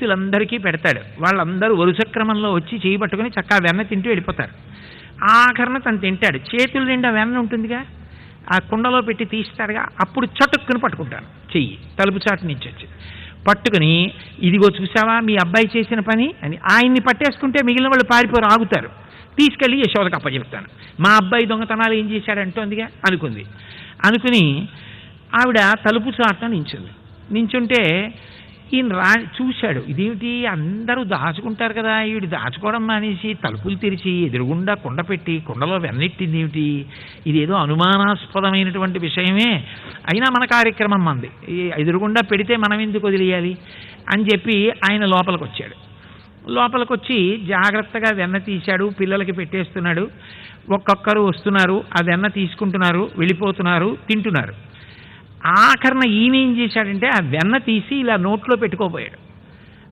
స్నేహితులందరికీ పెడతాడు. వాళ్ళందరూ వరుస క్రమంలో వచ్చి చేయి పట్టుకుని చక్కగా వెన్న తింటూ వెళ్ళిపోతారు. ఆఖరణ తను తింటాడు. చేతులు నిండా వెన్న ఉంటుందిగా, ఆ కుండలో పెట్టి తీస్తాడుగా, అప్పుడు చటుక్కుని పట్టుకుంటాను చెయ్యి తలుపు చాటు నుంచి వచ్చి పట్టుకుని, ఇదిగో చూసావా మీ అబ్బాయి చేసిన పని అని. ఆయన్ని పట్టేసుకుంటే మిగిలిన వాళ్ళు పారిపోరు, ఆగుతారు. తీసుకెళ్ళి యశోదకు అప్పచెప్తాను. మా అబ్బాయి దొంగతనాలు ఏం చేశాడంటోందిగా అనుకుని ఆవిడ తలుపు చాటున నించుంటే ఈయన చూశాడు. ఇదేమిటి అందరూ దాచుకుంటారు కదా, ఈవిడ దాచుకోవడం మానేసి తలుపులు తెరిచి ఎదురుగుండా కుండ పెట్టి కుండలో వెన్నెట్టింది ఏమిటి, ఇదేదో అనుమానాస్పదమైనటువంటి విషయమే, అయినా మన కార్యక్రమం మంది, ఎదురుగుండా పెడితే మనం ఎందుకు వదిలేయాలి అని చెప్పి ఆయన లోపలికి వచ్చాడు. లోపలికి వచ్చి జాగ్రత్తగా వెన్న తీశాడు, పిల్లలకి పెట్టేస్తున్నాడు. ఒక్కొక్కరు వస్తున్నారు, ఆ వెన్న తీసుకుంటున్నారు, వెళ్ళిపోతున్నారు, తింటున్నారు. ఆఖరణ ఈయన ఏం చేశాడంటే ఆ వెన్న తీసి ఇలా నోట్లో పెట్టుకోబోయాడు.